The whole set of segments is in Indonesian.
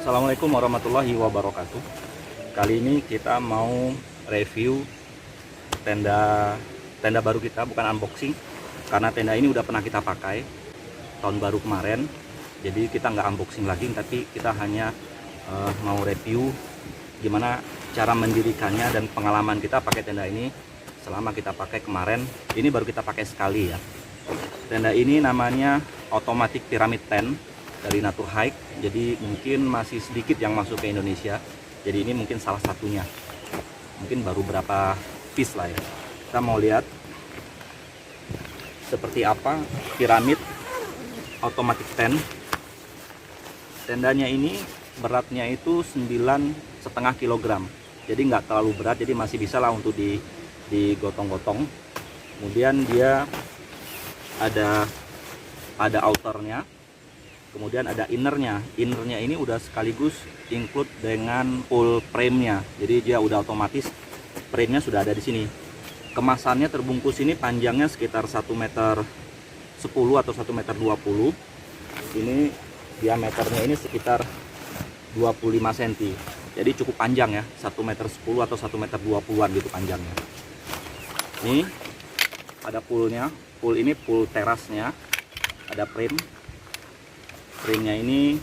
Assalamualaikum warahmatullahi wabarakatuh. Kali ini kita mau review tenda baru kita, bukan unboxing, karena tenda ini udah pernah kita pakai tahun baru kemarin. Jadi kita nggak unboxing lagi, tapi kita hanya mau review gimana cara mendirikannya dan pengalaman kita pakai tenda ini selama kita pakai kemarin. Ini baru kita pakai sekali ya. Tenda ini namanya Automatic Pyramid Tent dari Naturhike. Jadi mungkin masih sedikit yang masuk ke Indonesia. Jadi ini mungkin salah satunya. Mungkin baru berapa piece lah ya. Kita mau lihat seperti apa piramid automatic tent. Tendanya ini beratnya itu 9,5 kg. Jadi nggak terlalu berat, jadi masih bisa lah untuk digotong-gotong. Kemudian dia ada outernya. Kemudian ada innernya. Innernya ini udah sekaligus include dengan full frame-nya. Jadi dia udah otomatis frame-nya sudah ada di sini. Kemasannya terbungkus ini panjangnya sekitar 1,10 meter atau 1,20 meter. Ini diameternya ini sekitar 25 cm. Jadi cukup panjang ya, 1,10 meter atau 1,20 meter gitu panjangnya. Ini ada poolnya. Pool ini pool terasnya. Ada frame. Frame-nya ini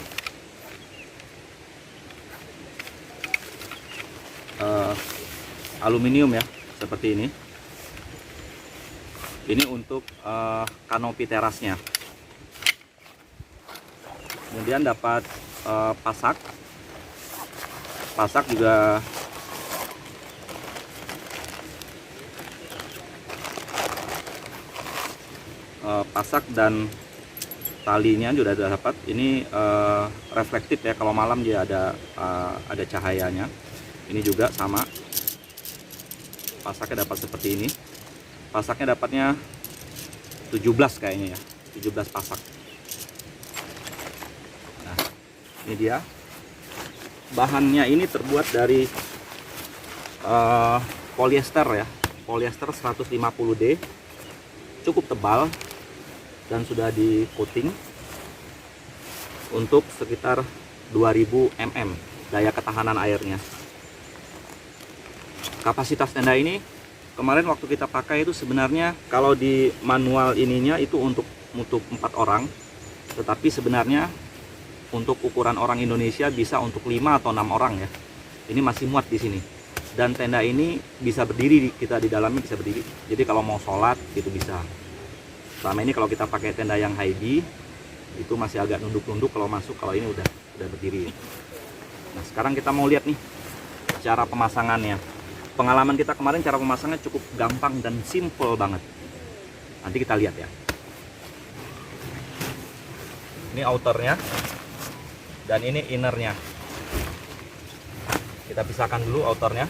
aluminium ya, seperti ini. Ini untuk kanopi terasnya. Kemudian dapat pasak. Pasak juga pasak dan talinya juga ada dapat. Ini reflektif ya, kalau malam dia ada cahayanya. Ini juga sama, pasaknya dapat seperti ini. Pasaknya dapatnya 17 kayaknya ya, 17 pasak. Nah, ini dia. Bahannya ini terbuat dari polyester ya, polyester 150D, cukup tebal dan sudah di coating untuk sekitar 2000 mm daya ketahanan airnya. Kapasitas tenda ini kemarin waktu kita pakai itu sebenarnya kalau di manual ininya itu untuk 4 orang, tetapi sebenarnya untuk ukuran orang Indonesia bisa untuk 5 atau 6 orang ya. Ini masih muat di sini. Dan tenda ini bisa berdiri, kita di dalamnya bisa berdiri. Jadi kalau mau sholat itu bisa. Selama ini kalau kita pakai tenda yang high itu masih agak nunduk-nunduk kalau masuk, kalau ini udah berdiri. Nah, sekarang kita mau lihat nih cara pemasangannya. Pengalaman kita kemarin cara pemasangannya cukup gampang dan simple banget. Nanti kita lihat ya. Ini outernya dan ini innernya. Kita pisahkan dulu outernya.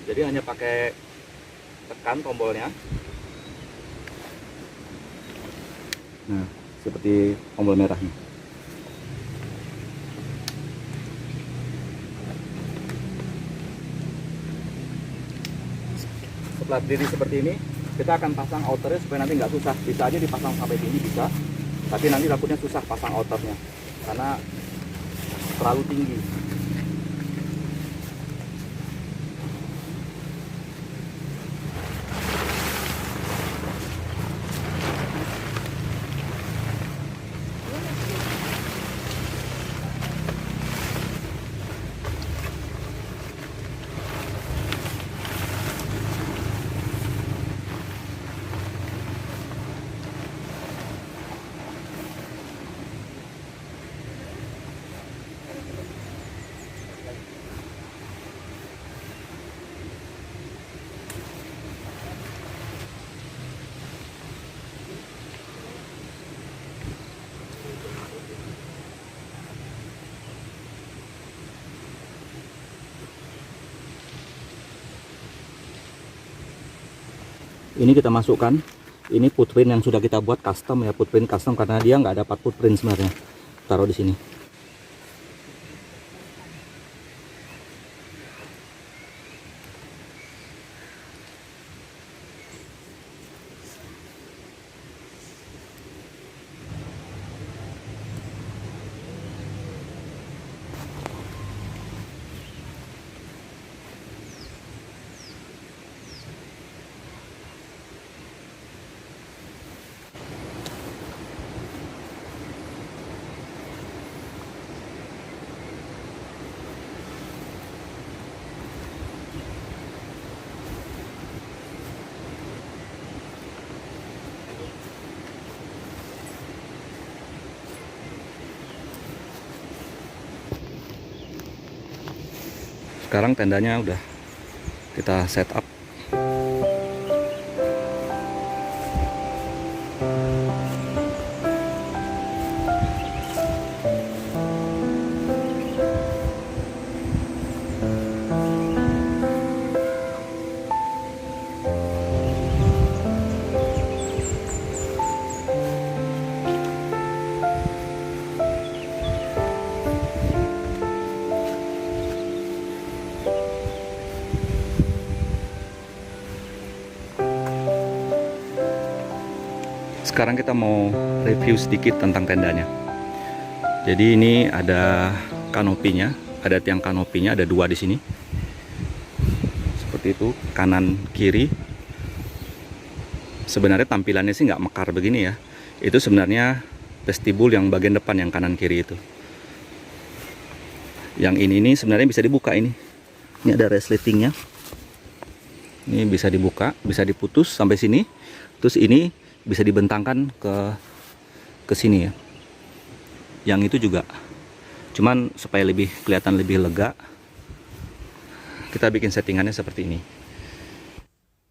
Jadi hanya pakai tekan tombolnya. Nah, seperti tombol merahnya. Setelah berdiri seperti ini, kita akan pasang outernya supaya nanti nggak susah. Bisa aja dipasang sampai sini bisa, tapi nanti takutnya susah pasang outernya karena terlalu tinggi. Ini kita masukkan, ini footprint yang sudah kita buat custom ya, footprint custom karena dia nggak dapat footprint sebenarnya. Taruh di sini. Sekarang tendanya udah kita set up. Sekarang kita mau review sedikit tentang tendanya. Jadi ini ada kanopinya, ada tiang kanopinya, ada 2 di sini. Seperti itu, kanan kiri. Sebenarnya tampilannya sih nggak mekar begini ya. Itu sebenarnya vestibul yang bagian depan yang kanan kiri itu. Yang ini sebenarnya bisa dibuka ini. Ini ada resletingnya. Ini bisa dibuka, bisa diputus sampai sini. Terus ini bisa dibentangkan ke sini ya. Yang itu juga. Cuman supaya lebih kelihatan lebih lega, kita bikin settingannya seperti ini.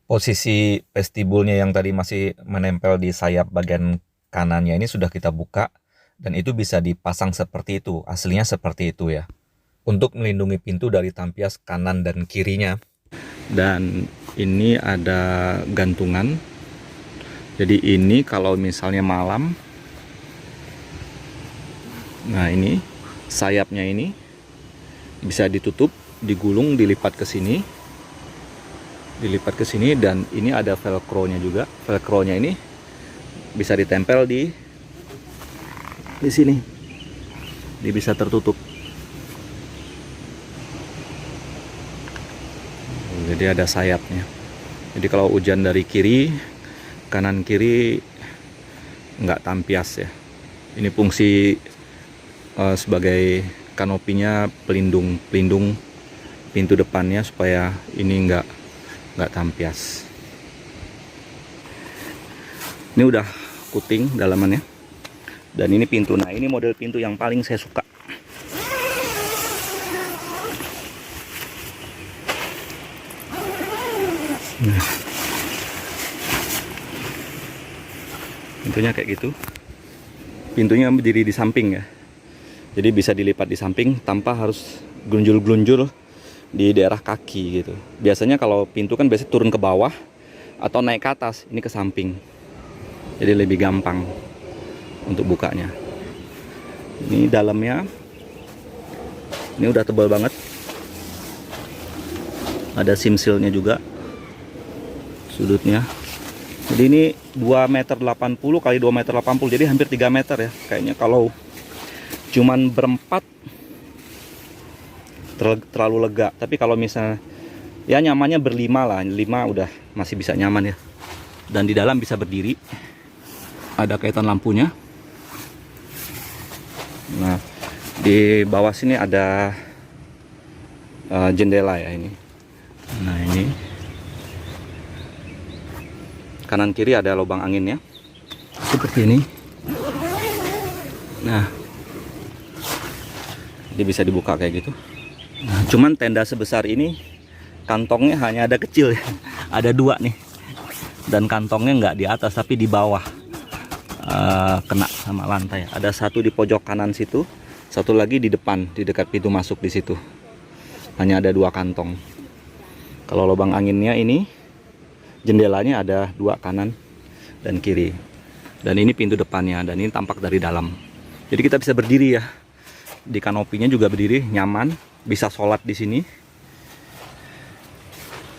Posisi vestibulnya yang tadi masih menempel di sayap bagian kanannya ini sudah kita buka, dan itu bisa dipasang seperti itu. Aslinya seperti itu ya. Untuk melindungi pintu dari tampias kanan dan kirinya. Dan ini ada gantungan. Jadi ini kalau misalnya malam, nah ini sayapnya ini bisa ditutup, digulung, dilipat ke sini, dan ini ada velcro-nya juga. Velcro-nya ini bisa ditempel di sini, dia bisa tertutup. Jadi ada sayapnya. Jadi kalau hujan dari kiri, kanan kiri nggak tampias ya. Ini fungsi sebagai kanopinya, pelindung pintu depannya supaya ini nggak tampias. Ini udah puting dalamannya. Dan ini pintu. Nah, ini model pintu yang paling saya suka. Nah, pintunya kayak gitu. Pintunya berdiri di samping ya. Jadi bisa dilipat di samping tanpa harus glunjul-glunjul di daerah kaki gitu. Biasanya kalau pintu kan biasanya turun ke bawah atau naik ke atas, ini ke samping. Jadi lebih gampang untuk bukanya. Ini dalamnya. Ini udah tebal banget. Ada simsilnya juga. Sudutnya. Jadi ini 2,80 meter kali 2,80 meter, jadi hampir 3 meter ya. Kayaknya kalau cuman berempat terlalu lega. Tapi kalau misalnya ya nyamannya berlima lah, 5 udah masih bisa nyaman ya. Dan di dalam bisa berdiri. Ada kaitan lampunya. Nah, di bawah sini ada jendela ya ini. Nah, ini kanan kiri ada lubang anginnya seperti ini. Nah, dia bisa dibuka kayak gitu. Nah, cuman tenda sebesar ini kantongnya hanya ada kecil ya. Ada 2 nih, dan kantongnya nggak di atas tapi di bawah, kena sama lantai. Ada 1 di pojok kanan situ, 1 lagi di depan di dekat pintu masuk di situ. Hanya ada 2 kantong. Kalau lubang anginnya ini, jendelanya ada 2 kanan dan kiri. Dan ini pintu depannya, dan ini tampak dari dalam. Jadi kita bisa berdiri ya. Di kanopinya juga berdiri, nyaman, bisa sholat di sini.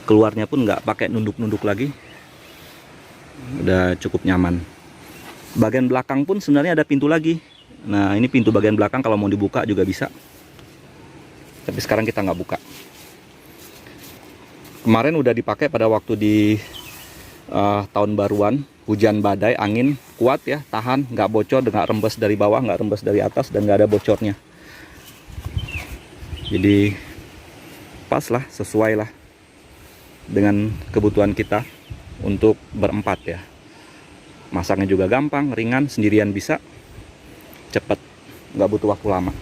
Keluarnya pun nggak pakai nunduk-nunduk lagi. Udah cukup nyaman. Bagian belakang pun sebenarnya ada pintu lagi. Nah, ini pintu bagian belakang kalau mau dibuka juga bisa. Tapi sekarang kita nggak buka. Kemarin udah dipakai pada waktu di tahun baruan, hujan badai, angin kuat ya, tahan, nggak bocor, nggak rembes dari bawah, nggak rembes dari atas, dan nggak ada bocornya. Jadi pas lah, sesuai lah dengan kebutuhan kita untuk berempat ya. Masaknya juga gampang, ringan, sendirian bisa, cepet, nggak butuh waktu lama.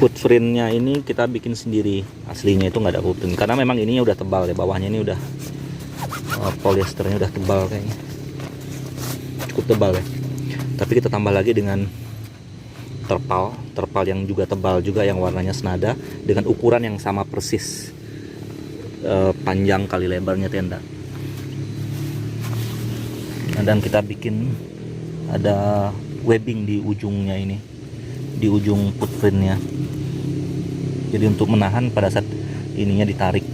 Footprintnya ini kita bikin sendiri, aslinya itu nggak ada footprint karena memang ininya udah tebal ya, bawahnya ini udah polyesternya udah tebal kayaknya, cukup tebal ya. Tapi kita tambah lagi dengan terpal yang juga tebal juga, yang warnanya senada dengan ukuran yang sama persis, panjang kali lebarnya tenda. Dan kita bikin ada webbing di ujungnya ini, di ujung footprintnya, jadi untuk menahan pada saat ininya ditarik.